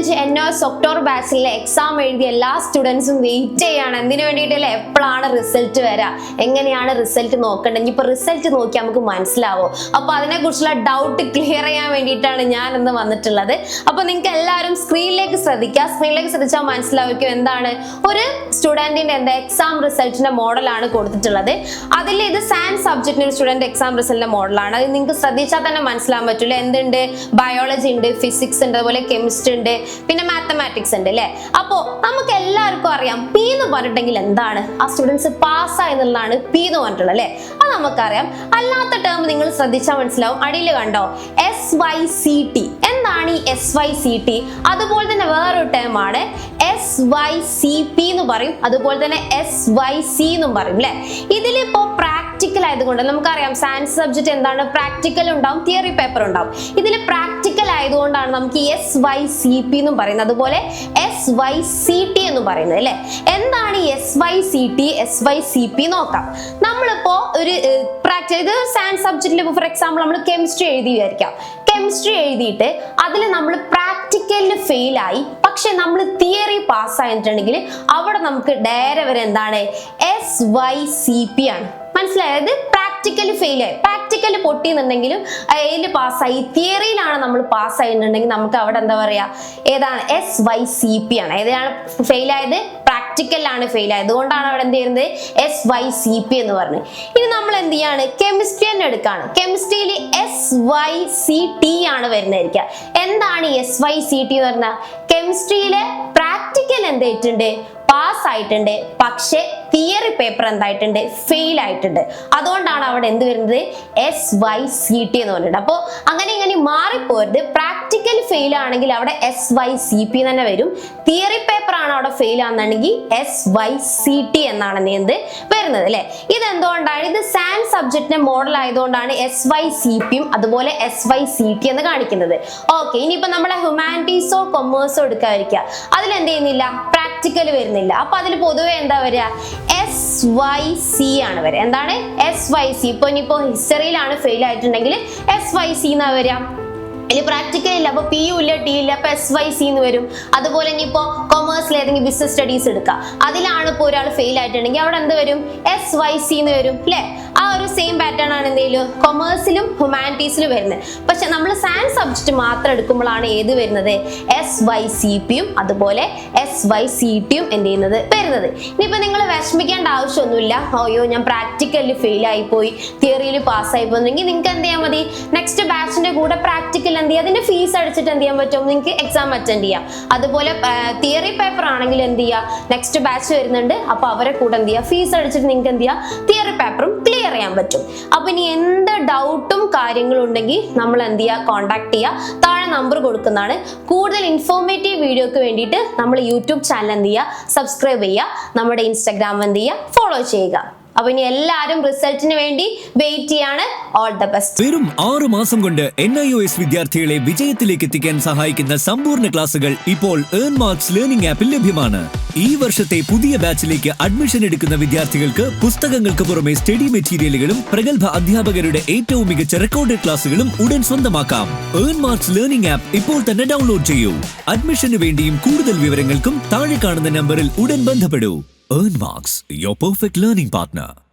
2025 NOS October ബാച്ചിലെ exam എഴുതിയ എല്ലാ സ്റ്റുഡൻസും wait ചെയ്യാണ്. എന്തിനു വേണ്ടിയിട്ടല്ലേ? എപ്പോഴാണ് റിസൾട്ട് വരാ, എങ്ങനെയാണ് റിസൾട്ട് നോക്കേണ്ടത്, ഇനിയിപ്പോൾ റിസൾട്ട് നോക്കി നമുക്ക് മനസ്സിലാവോ? അപ്പോൾ അതിനെക്കുറിച്ചുള്ള ഡൗട്ട് ക്ലിയർ ചെയ്യാൻ വേണ്ടിയിട്ടാണ് ഞാൻ ഇന്ന് വന്നിട്ടുള്ളത്. അപ്പോൾ നിങ്ങൾക്ക് എല്ലാവരും സ്ക്രീനിലേക്ക് ശ്രദ്ധിക്കുക. സ്ക്രീനിലേക്ക് ശ്രദ്ധിച്ചാൽ മനസ്സിലാവുക എന്താണ് ഒരു സ്റ്റുഡന്റിന്റെ എക്സാം റിസൾട്ടിന്റെ മോഡലാണ് കൊടുത്തിട്ടുള്ളത്. അതിൽ ഇത് സയൻസ് സബ്ജക്റ്റിന് ഒരു സ്റ്റുഡന്റ് എക്സാം റിസൾട്ടിന്റെ മോഡലാണ്. അത് നിങ്ങൾക്ക് ശ്രദ്ധിച്ചാൽ തന്നെ മനസ്സിലാൻ പറ്റില്ല. എന്തുണ്ട്? ബയോളജി ഉണ്ട്, ഫിസിക്സ് ഉണ്ട്, അതുപോലെ കെമിസ്ട്രി ഉണ്ട്, പിന്നെ മാത്തമാറ്റിക്സ് ഉണ്ട് അല്ലേ? അപ്പോൾ നമുക്ക് എല്ലാവർക്കും അറിയാം പി എന്ന് പറഞ്ഞിട്ടുണ്ടെങ്കിൽ എന്താണ്, ആ സ്റ്റുഡൻസ് പാസ്സായി എന്നുള്ളതാണ് പി എന്ന് പറഞ്ഞിട്ടുള്ളത് അല്ലേ? അത് നമുക്കറിയാം. അല്ലാത്ത ടേം നിങ്ങൾ ശ്രദ്ധിച്ചാൽ മനസ്സിലാവും. അടിയിൽ കണ്ടോ SYCT. എന്താണ് ഈ SYCT? അതുപോലെ തന്നെ വേറൊരു ടേം ആണ് SYCP എന്ന് പറയും, അതുപോലെ തന്നെ SYC എന്നും പറയും അല്ലെ? ഇതിലിപ്പോ പ്രാക്ടിക്കൽ ആയതുകൊണ്ട് നമുക്കറിയാം സയൻസ് സബ്ജക്ട് എന്താണ്, പ്രാക്ടിക്കൽ ഉണ്ടാവും, തിയറി പേപ്പർ ഉണ്ടാവും. ഇതിൽ പ്രാക്ടിക്കൽ ആയതുകൊണ്ടാണ് നമുക്ക് SYCP എന്നും പറയുന്നത്, അതുപോലെ SYCT എന്നും പറയുന്നത് അല്ലെ? എന്താണ് ഈ SYCT SYCP നോക്കാം. നമ്മളിപ്പോ ഒരു ഇത് സയൻസ് സബ്ജക്റ്റിൽ ഫോർ എക്സാമ്പിൾ നമ്മൾ കെമിസ്ട്രി എഴുതി വിചാരിക്കാം. കെമിസ്ട്രി എഴുതിയിട്ട് അതിൽ നമ്മൾ പ്രാക്ടിക്കലിൽ ഫെയിൽ ആയി, പക്ഷെ നമ്മൾ തിയറി പാസ് ആയിട്ടുണ്ടെങ്കിൽ അവിടെ നമുക്ക് ഡയറ വരെ എന്താണ് SYCP ആണ്. മനസ്സിലായത്? പ്രാക്ടിക്കലി ഫെയിൽ ആയി, പ്രാക്ടിക്കല് പൊട്ടിയെന്നുണ്ടെങ്കിലും അതിൽ പാസ്സായി, തിയറിയിലാണ് നമ്മൾ പാസ് ആയിട്ടുണ്ടെങ്കിൽ നമുക്ക് അവിടെ എന്താ പറയാ, ഏതാണ് SYCP ആണ്. ഏതാണ് ഫെയിൽ ആയത്? പ്രാക്ടിക്കലാണ് ഫെയിൽ ആയത്, അതുകൊണ്ടാണ് അവിടെ എന്ത് ചെയ്യുന്നത് SYCP എന്ന് പറഞ്ഞത്. ഇനി നമ്മൾ എന്ത് ചെയ്യാണ്, കെമിസ്ട്രി തന്നെ എടുക്കാണ്. കെമിസ്ട്രിയിൽ SYCT ആണ് വരുന്നതായിരിക്കുക. എന്താണ് SYCT എന്ന് പറഞ്ഞാൽ, കെമിസ്ട്രിയിലെ പ്രാക്ടിക്കൽ എന്തായിട്ടുണ്ട്, പാസ് ആയിട്ടുണ്ട്, പക്ഷെ തിയറി പേപ്പർ എന്തായിട്ടുണ്ട്, ഫെയിൽ ആയിട്ടുണ്ട്. അതുകൊണ്ടാണ് അവിടെ എന്ത് വരുന്നത് SYCT എന്ന് പറഞ്ഞിട്ട്. അപ്പോൾ അങ്ങനെ ഇങ്ങനെ മാറിപ്പോരുത്. പ്രാക്ടിക്കൽ ഫെയിൽ ആണെങ്കിൽ അവിടെ SYCP തന്നെ വരും. തിയറി പേപ്പർ ആണ് അവിടെ ഫെയിൽ ആണെന്നുണ്ടെങ്കിൽ SYCT എന്നാണ് എന്ത് വരുന്നത് അല്ലെ? ഇതെന്തുകൊണ്ടാണ്? ഇത് സയൻസ് സബ്ജക്റ്റിന്റെ മോഡൽ ആയതുകൊണ്ടാണ് SYCPയും അതുപോലെ SYCT എന്ന് കാണിക്കുന്നത്. ഓക്കെ, ഇനിയിപ്പോ നമ്മളെ ഹ്യൂമാനിറ്റീസോ കൊമേഴ്സോ എടുക്കാതിരിക്കുക, അതിൽ എന്ത് ചെയ്യുന്നില്ല, പ്രാക്ടിക്കൽ വരുന്നില്ല. അപ്പൊ അതിൽ പൊതുവെ എന്താ വരിക, SYC ആണ് വരിക. എന്താണ് SYC? ഇനിയിപ്പോ ഹിസ്റ്ററിയിലാണ് ഫെയിൽ ആയിട്ടുണ്ടെങ്കിൽ SYC എന്നാ വരിക. അതിൽ പ്രാക്ടിക്കൽ ഇല്ല, അപ്പൊ P ഇല്ല, T ഇല്ല, അപ്പൊ SYC എന്ന് വരും. അതുപോലെ ഇനിയിപ്പോ കൊമേഴ്സിൽ ഏതെങ്കിലും ബിസിനസ് സ്റ്റഡീസ് എടുക്കാം, അതിലാണ് ഇപ്പോൾ ഒരാൾ ഫെയിൽ ആയിട്ടുണ്ടെങ്കിൽ അവിടെ എന്ത് വരും, SYC എന്ന് വരും അല്ലെ? ആ ഒരു സെയിം പാറ്റേൺ ആണ് എന്തെങ്കിലും കൊമേഴ്സിലും ഹ്യൂമാനിറ്റീസിലും വരുന്നത്. പക്ഷെ നമ്മൾ സയൻസ് സബ്ജക്ട് മാത്രം എടുക്കുമ്പോഴാണ് ഏത് വരുന്നത്, SYCPയും അതുപോലെ SYCTയും എന്ത് ചെയ്യുന്നത് വരുന്നത്. ഇനിയിപ്പോ നിങ്ങൾ വിഷമിക്കേണ്ട ആവശ്യമൊന്നുമില്ല. അയ്യോ ഞാൻ പ്രാക്ടിക്കലിൽ ഫെയിൽ ആയി പോയി, തിയറിയിൽ പാസ്സായി പോയെങ്കിൽ നിങ്ങൾക്ക് എന്ത് ചെയ്യാൻ മതി, നെക്സ്റ്റ് ബാച്ചിന്റെ കൂടെ പ്രാക്ടിക്കൽ എന്ത് ചെയ്യുക, അതിന്റെ ഫീസ് അടിച്ചിട്ട് എന്ത് ചെയ്യാൻ പറ്റും, നിങ്ങൾക്ക് എക്സാം അറ്റൻഡ് ചെയ്യാം. അതുപോലെ തിയറി പേപ്പർ ആണെങ്കിൽ എന്ത് ചെയ്യുക, നെക്സ്റ്റ് ബാച്ച് വരുന്നുണ്ട്, അപ്പൊ അവരെ കൂടെ എന്ത് ചെയ്യുക, ഫീസ് അടിച്ചിട്ട് നിങ്ങൾക്ക് എന്ത് ചെയ്യുക, തിയറി പേപ്പറും ക്ലിയർ ചെയ്യാൻ പറ്റും. അപ്പൊ ഇനി എന്ത് ഡൗട്ടും കാര്യങ്ങളും ഉണ്ടെങ്കിൽ നമ്മൾ എന്ത് ചെയ്യുക, കോൺടാക്ട് ചെയ്യുക. താഴെ നമ്പർ കൊടുക്കുന്നതാണ്. കൂടുതൽ ഇൻഫോർമേറ്റീവ് വീഡിയോക്ക് വേണ്ടിയിട്ട് നമ്മൾ യൂട്യൂബ് ചാനൽ എന്ത് ചെയ്യുക, സബ്സ്ക്രൈബ് ചെയ്യുക. നമ്മുടെ ഇൻസ്റ്റാഗ്രാം എന്ത് ചെയ്യുക, ഫോളോ ചെയ്യുക. അപ്പൊ ഇനി എല്ലാവരും റിസൾട്ടിന് വേണ്ടി വെയിറ്റ് ചെയ്യാണ്. All the best. വെറും 6 മാസം കൊണ്ട് NIOS വിദ്യാർത്ഥികളെ വിജയത്തിലേക്ക് എത്തിക്കാൻ സഹായിക്കുന്ന സമ്പൂർണ്ണ ക്ലാസുകൾ ഇപ്പോൾ ഏൺ മാർക്സ് ലേണിംഗ് ആപ്പിൽ ലഭ്യമാണ്. ഈ വർഷത്തെ പുതിയ ബാച്ചിലേക്ക് അഡ്മിഷൻ എടുക്കുന്ന വിദ്യാർത്ഥികൾക്ക് പുസ്തകങ്ങൾക്ക് പുറമെ സ്റ്റഡി മെറ്റീരിയലുകളും പ്രഗത്ഭ അധ്യാപകരുടെ ഏറ്റവും മികച്ച റെക്കോർഡഡ് ക്ലാസുകളും ഉടൻ സ്വന്തമാക്കാം. ഏൺ മാർക്സ് ലേണിംഗ് ആപ്പ് ഇപ്പോൾ തന്നെ ഡൗൺലോഡ് ചെയ്യൂ. അഡ്മിഷന് വേണ്ടിയും കൂടുതൽ വിവരങ്ങൾക്കും താഴെ കാണുന്ന നമ്പറിൽ ഉടൻ ബന്ധപ്പെടൂ. Earn Marks, your perfect learning partner.